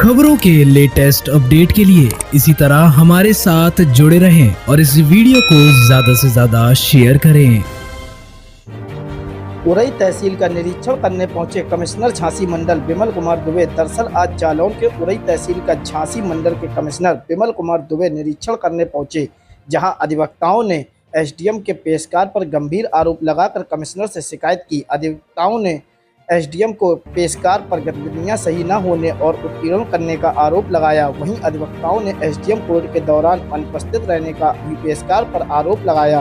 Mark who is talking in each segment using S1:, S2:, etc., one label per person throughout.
S1: खबरों के latest update के लिए इसी तरह हमारे साथ जुड़े रहें और इस वीडियो को ज्यादा से ज्यादा शेयर करें।
S2: उरई तहसील का निरीक्षण करने पहुंचे कमिश्नर झांसी मंडल विमल कुमार दुबे। दरअसल आज जालौन के उरई तहसील का झांसी मंडल के कमिश्नर विमल कुमार दुबे निरीक्षण करने पहुंचे, जहां अधिवक्ताओं ने एसडीएम के पेशकार पर गंभीर आरोप लगाकर कमिश्नर से शिकायत की। अधिवक्ताओं ने एसडीएम को पेशकार पर गतिविधियां सही न होने और उत्पीड़न करने का आरोप लगाया। वहीं अधिवक्ताओं ने एसडीएम कोर्ट के दौरान अनुपस्थित रहने का भी पेशकार पर आरोप लगाया।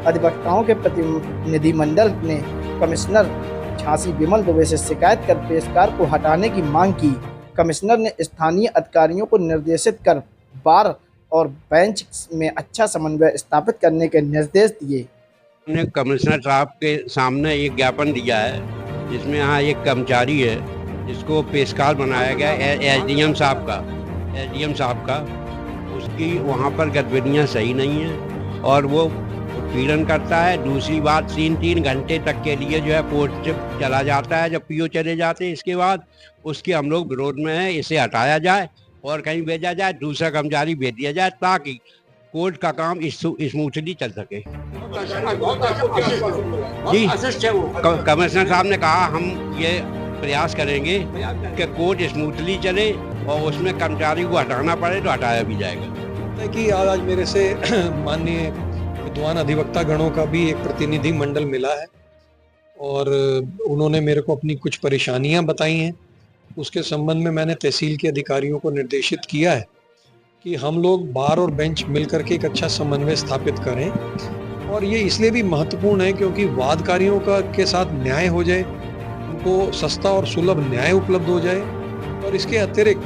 S2: अधिवक्ताओं के प्रतिनिधिमंडल ने कमिश्नर झांसी विमल दुबे से शिकायत कर पेशकार को हटाने की मांग की। कमिश्नर ने स्थानीय अधिकारियों को निर्देशित कर बार और बेंच में अच्छा समन्वय स्थापित करने के निर्देश दिए।
S3: हमने कमिश्नर साहब के सामने एक ज्ञापन दिया है, जिसमें यहाँ एक कर्मचारी है जिसको पेशकार बनाया गया एसडीएम साहब का उसकी वहाँ पर गतिविधियाँ सही नहीं है और वो उत्पीड़न करता है। दूसरी बात, 3 घंटे तक के लिए जो है कोर्ट चला जाता है, जब पीओ चले जाते हैं। इसके बाद उसके हम लोग विरोध में हैं, इसे हटाया जाए और कहीं भेजा जाए, दूसरा कर्मचारी भेज दिया जाए ताकि कोर्ट का काम स्मूथली चल सके। जी, कमिश्नर साहब ने कहा हम ये प्रयास करेंगे कि कोर्ट स्मूथली चले और उसमें कर्मचारी को हटाना पड़े तो हटाया भी जाएगा।
S4: कि आज मेरे से माननीय विद्वान अधिवक्ता गणों का भी एक प्रतिनिधि मंडल मिला है और उन्होंने मेरे को अपनी कुछ परेशानियां बताई हैं। उसके संबंध में मैंने तहसील के अधिकारियों को निर्देशित किया है कि हम लोग बार और बेंच मिलकर के एक अच्छा समन्वय स्थापित करें। और ये इसलिए भी महत्वपूर्ण है क्योंकि वादकारियों के साथ न्याय हो जाए, उनको सस्ता और सुलभ न्याय उपलब्ध हो जाए और इसके अतिरिक्त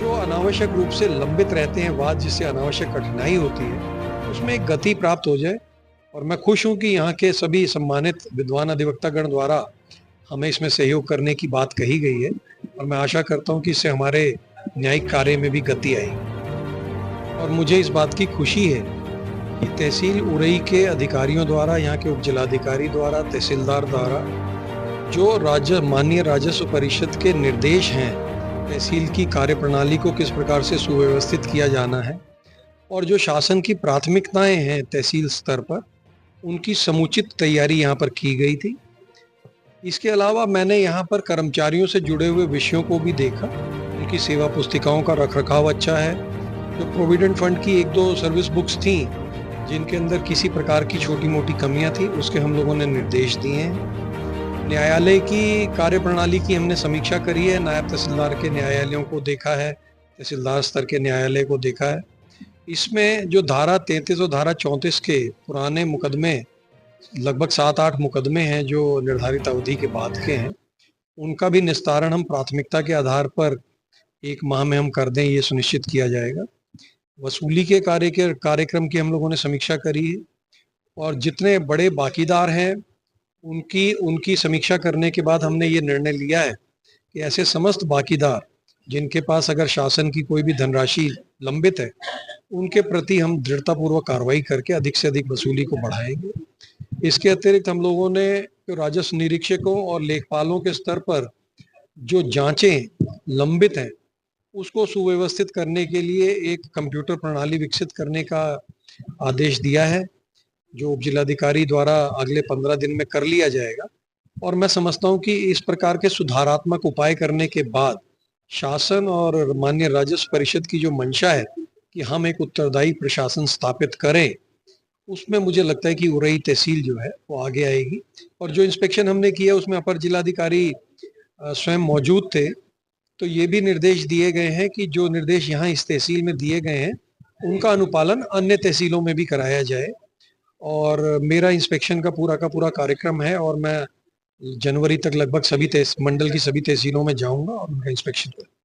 S4: जो अनावश्यक रूप से लंबित रहते हैं वाद, जिससे अनावश्यक कठिनाई होती है, उसमें एक गति प्राप्त हो जाए। और मैं खुश हूँ कि यहाँ के सभी सम्मानित विद्वान अधिवक्तागण द्वारा हमें इसमें सहयोग करने की बात कही गई है और मैं आशा करता हूँ कि इससे हमारे न्यायिक कार्य में भी गति आएगी। और मुझे इस बात की खुशी है कि तहसील उरई के अधिकारियों द्वारा, यहाँ के उप जिलाधिकारी द्वारा, तहसीलदार द्वारा जो माननीय राजस्व परिषद के निर्देश हैं, तहसील की कार्यप्रणाली को किस प्रकार से सुव्यवस्थित किया जाना है और जो शासन की प्राथमिकताएं हैं तहसील स्तर पर, उनकी समुचित तैयारी यहाँ पर की गई थी। इसके अलावा मैंने यहाँ पर कर्मचारियों से जुड़े हुए विषयों को भी देखा। उनकी सेवा पुस्तिकाओं का रखरखाव अच्छा है। जो प्रोविडेंट फंड की 1-2 सर्विस बुक्स थी जिनके अंदर किसी प्रकार की छोटी मोटी कमियां थी, उसके हम लोगों ने निर्देश दिए हैं। न्यायालय की कार्यप्रणाली की हमने समीक्षा करी है। नायब तहसीलदार के न्यायालयों को देखा है, तहसीलदार स्तर के न्यायालय को देखा है। इसमें जो धारा 33 और धारा 34 के पुराने मुकदमे, लगभग 7-8 मुकदमे हैं जो निर्धारित अवधि के बाद के हैं, उनका भी निस्तारण हम प्राथमिकता के आधार पर 1 माह में हम कर दें, ये सुनिश्चित किया जाएगा। वसूली के कार्यक्रम की हम लोगों ने समीक्षा करी है और जितने बड़े बाकीदार हैं उनकी समीक्षा करने के बाद हमने ये निर्णय लिया है कि ऐसे समस्त बाकीदार जिनके पास अगर शासन की कोई भी धनराशि लंबित है, उनके प्रति हम दृढ़तापूर्वक कार्रवाई करके अधिक से अधिक वसूली को बढ़ाएंगे। इसके अतिरिक्त हम लोगों ने राजस्व निरीक्षकों और लेखपालों के स्तर पर जो जांचें लंबित हैं उसको सुव्यवस्थित करने के लिए एक कंप्यूटर प्रणाली विकसित करने का आदेश दिया है, जो उप जिलाधिकारी द्वारा अगले 15 दिन में कर लिया जाएगा। और मैं समझता हूँ कि इस प्रकार के सुधारात्मक उपाय करने के बाद शासन और माननीय राजस्व परिषद की जो मंशा है कि हम एक उत्तरदायी प्रशासन स्थापित करें, उसमें मुझे लगता है कि उरई तहसील जो है वो आगे आएगी। और जो इंस्पेक्शन हमने किया उसमें अपर जिलाधिकारी स्वयं मौजूद थे, तो ये भी निर्देश दिए गए हैं कि जो निर्देश यहाँ इस तहसील में दिए गए हैं उनका अनुपालन अन्य तहसीलों में भी कराया जाए। और मेरा इंस्पेक्शन का पूरा कार्यक्रम है और मैं जनवरी तक लगभग सभी मंडल की सभी तहसीलों में जाऊंगा और उनका इंस्पेक्शन करूंगा।